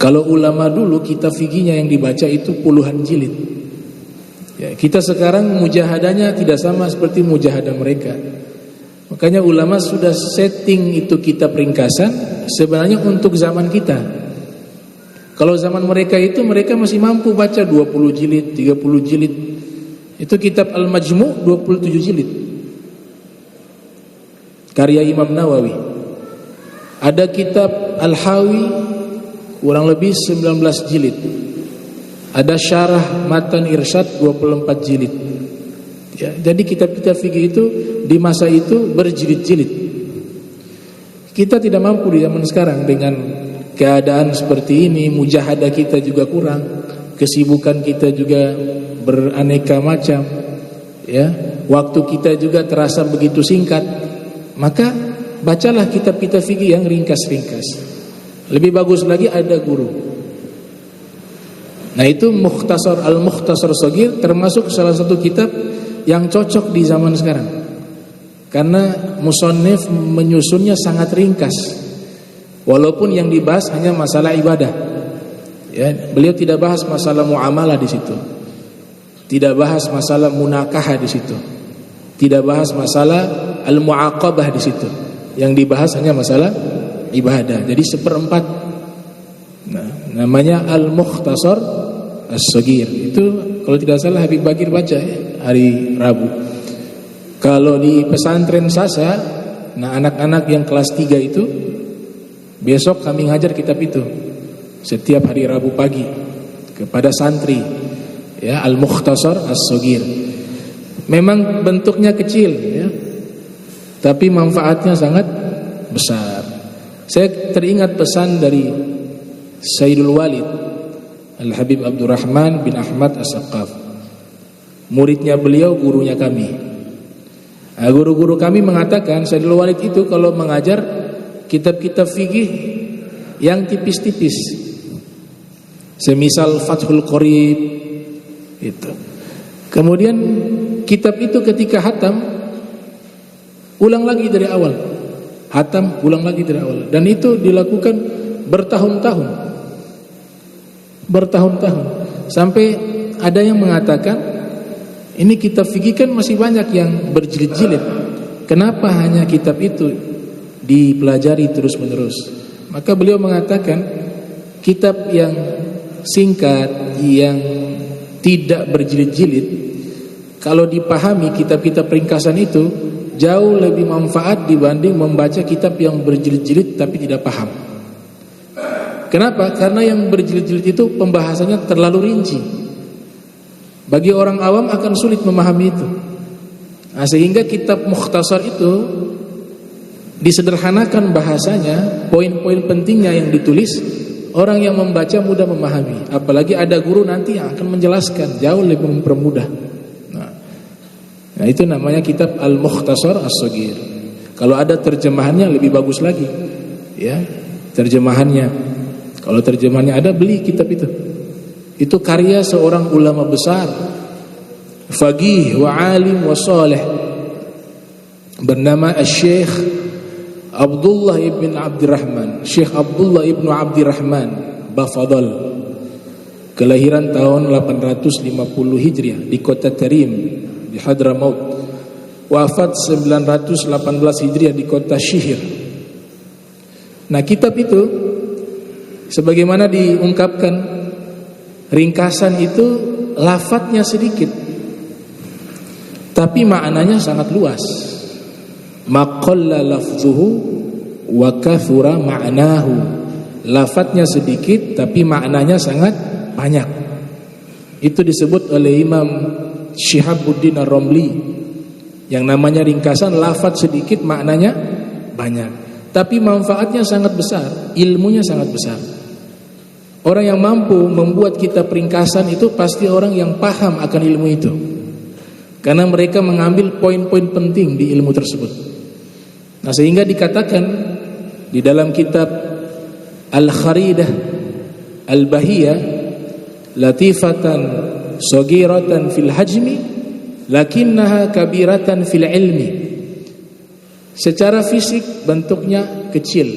Kalau ulama dulu kitab fikihnya yang dibaca itu puluhan jilid. Ya, kita sekarang mujahadahnya tidak sama seperti mujahadah mereka. Makanya ulama sudah setting itu kitab ringkasan sebenarnya untuk zaman kita. Kalau zaman mereka itu mereka masih mampu baca 20 jilid, 30 jilid. Itu kitab Al-Majmu' 27 jilid. Karya Imam Nawawi. Ada kitab Al-Hawi kurang lebih 19 jilid. Ada syarah Matan Irsyad 24 jilid. Ya, jadi kitab-kitab fikih itu di masa itu berjilid-jilid. Kita tidak mampu di zaman sekarang dengan keadaan seperti ini, mujahadah kita juga kurang, kesibukan kita juga beraneka macam, ya, waktu kita juga terasa begitu singkat. Maka bacalah kitab-kitab fikih yang ringkas-ringkas. Lebih bagus lagi ada guru. Nah, itu Mukhtasar Al-Mukhtasar Shaghir termasuk salah satu kitab yang cocok di zaman sekarang. Karena musannif menyusunnya sangat ringkas. Walaupun yang dibahas hanya masalah ibadah. Ya, beliau tidak bahas masalah muamalah di situ. Tidak bahas masalah munakahah di situ. Tidak bahas masalah al-mu'aqabah di situ. Yang dibahas hanya masalah ibadah. Jadi seperempat. Nah, namanya Al-Mukhtasar As-Shaghir. Itu kalau tidak salah Habib Bagir baca ya, hari Rabu. Kalau di pesantren Sasa, nah anak-anak yang kelas 3 itu besok kami ngajar kitab itu setiap hari Rabu pagi kepada santri, ya, Al-Mukhtasar As-Shaghir. Memang bentuknya kecil, ya, tapi manfaatnya sangat besar. Saya teringat pesan dari Sayyidul Walid Al-Habib Abdurrahman bin Ahmad As-Saqqaf. Muridnya beliau, gurunya kami. Nah, guru-guru kami mengatakan Sayyidul Walid itu kalau mengajar kitab-kitab fikih yang tipis-tipis, semisal Fathul Qorib itu. Kemudian kitab itu ketika hatam ulang lagi dari awal. Hatam ulang lagi dari awal. Dan itu dilakukan bertahun-tahun. Bertahun-tahun. Sampai ada yang mengatakan ini kitab fikih kan masih banyak yang berjilid-jilid. Kenapa hanya kitab itu dipelajari terus-menerus? Maka beliau mengatakan kitab yang singkat, yang tidak berjilid-jilid, kalau dipahami kitab-kitab ringkasan itu jauh lebih manfaat dibanding membaca kitab yang berjilid-jilid tapi tidak paham. Kenapa? Karena yang berjilid-jilid itu pembahasannya terlalu rinci. Bagi orang awam akan sulit memahami itu. Nah, sehingga kitab Mukhtasar itu disederhanakan bahasanya, poin-poin pentingnya yang ditulis, orang yang membaca mudah memahami. Apalagi ada guru nanti yang akan menjelaskan, jauh lebih mempermudah. Nah, itu namanya kitab Al-Mukhtasar As-Shaghir. Kalau ada terjemahannya lebih bagus lagi, ya, terjemahannya. Kalau terjemahannya ada, beli kitab itu. Itu karya seorang ulama besar, faqih wa alim wa salih, bernama Syekh Abdullah ibn Abdirrahman. Syekh Abdullah ibn Abdirrahman Bafadal, kelahiran tahun 850 Hijriah di kota Tarim di Hadramaut, wafat 918 Hijriah di kota Syihir. Nah, kitab itu sebagaimana diungkapkan, ringkasan itu lafadznya sedikit tapi maknanya sangat luas. Maqalla lafzuhu wa kathura ma'nahu. Lafadznya sedikit tapi maknanya sangat banyak. Itu disebut oleh Imam Syihabuddin Ar-Ramli, yang namanya ringkasan, lafadz sedikit maknanya banyak, tapi manfaatnya sangat besar, ilmunya sangat besar. Orang yang mampu membuat kitab ringkasan itu pasti orang yang paham akan ilmu itu, karena mereka mengambil poin-poin penting di ilmu tersebut. Nah, sehingga dikatakan di dalam kitab Al-Kharidah Al-Bahiyah, latifatan saghiratan fil hajmi lakinnaha kabiratan fil ilmi. Secara fisik bentuknya kecil,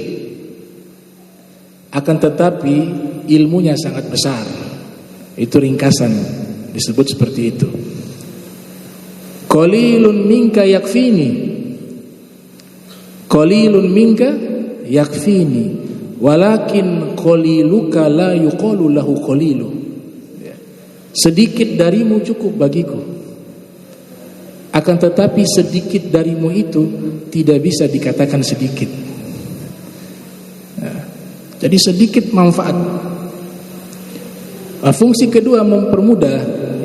akan tetapi ilmunya sangat besar. Itu ringkasan, disebut seperti itu. Qalilun minka yakfini, qalilun minka yakfini, walakin qaliluka la yuqalu lahu qalilu. Sedikit darimu cukup bagiku, akan tetapi sedikit darimu itu tidak bisa dikatakan sedikit. Jadi sedikit manfaat. Fungsi kedua mempermudah,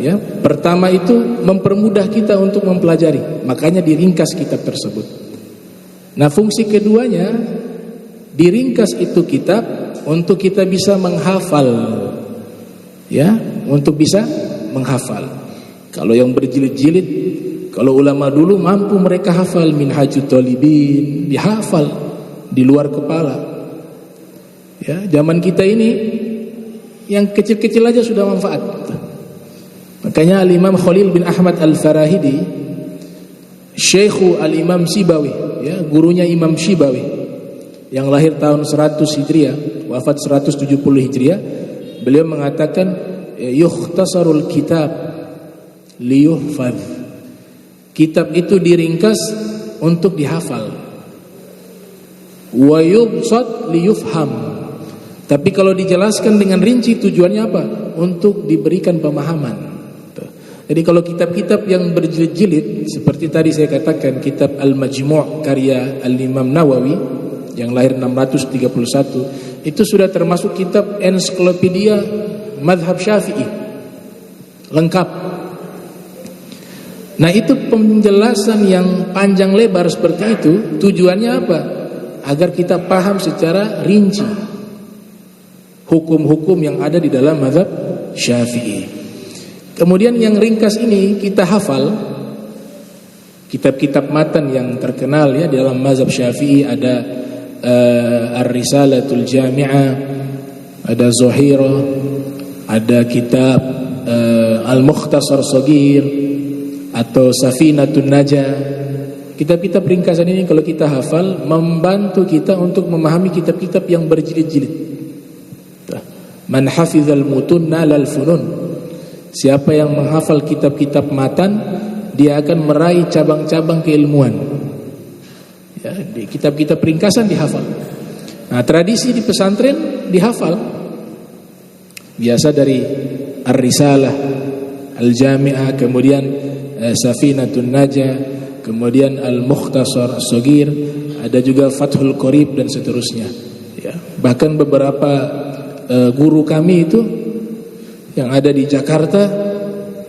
ya. Pertama itu mempermudah kita untuk mempelajari, makanya diringkas kitab tersebut. Nah, fungsi keduanya diringkas itu kitab untuk kita bisa menghafal, ya, untuk bisa menghafal. Kalau yang berjilid-jilid, kalau ulama dulu mampu mereka hafal Minhajut Thalibin, dihafal di luar kepala. Ya, zaman kita ini yang kecil-kecil aja sudah manfaat. Makanya Al-Imam Khalil bin Ahmad Al-Farahidi, Syekhu Al-Imam Sibawi, ya, gurunya Imam Syibawi, yang lahir tahun 100 Hijriah, wafat 170 Hijriah, beliau mengatakan yukhtasarul kitab liyuhfadz. Kitab itu diringkas untuk dihafal. Wa yubsat liyufham. Tapi kalau dijelaskan dengan rinci tujuannya apa? Untuk diberikan pemahaman. Jadi kalau kitab-kitab yang berjilid-jilid seperti tadi saya katakan kitab Al-Majmu' karya Al-Imam Nawawi yang lahir 631, itu sudah termasuk kitab ensiklopedia mazhab Syafi'i. Lengkap. Nah, itu penjelasan yang panjang lebar seperti itu tujuannya apa? Agar kita paham secara rinci hukum-hukum yang ada di dalam mazhab Syafi'i. Kemudian yang ringkas ini kita hafal. Kitab-kitab matan yang terkenal ya di dalam mazhab Syafi'i ada Ar-Risalatul Jami'ah, ada Zuhairah, ada kitab Al-Mukhtasar Shaghir atau Safinatun Najah. Kitab-kitab ringkasan ini kalau kita hafal membantu kita untuk memahami kitab-kitab yang berjilid-jilid. Man hafizal mutun nalal funun. Siapa yang menghafal kitab-kitab matan, dia akan meraih cabang-cabang keilmuan. Ya, di kitab-kitab ringkasan dihafal. Nah, tradisi di pesantren dihafal. Biasa dari Ar-Risalah, Al-Jami'ah, kemudian Safinatun Najah, kemudian Al-Mukhtasar Shaghir, ada juga Fathul Qorib dan seterusnya. Ya, bahkan beberapa guru kami itu yang ada di Jakarta,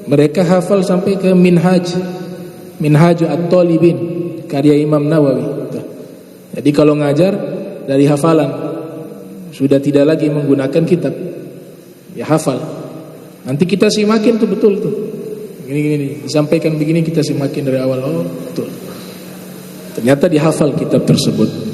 mereka hafal sampai ke Minhajut At-Talibin karya Imam Nawawi. Jadi kalau ngajar dari hafalan, sudah tidak lagi menggunakan kitab, ya hafal. Nanti kita simakin tuh betul tuh. Gini disampaikan begini kita simakin dari awal. Oh betul. Ternyata dihafal kitab tersebut.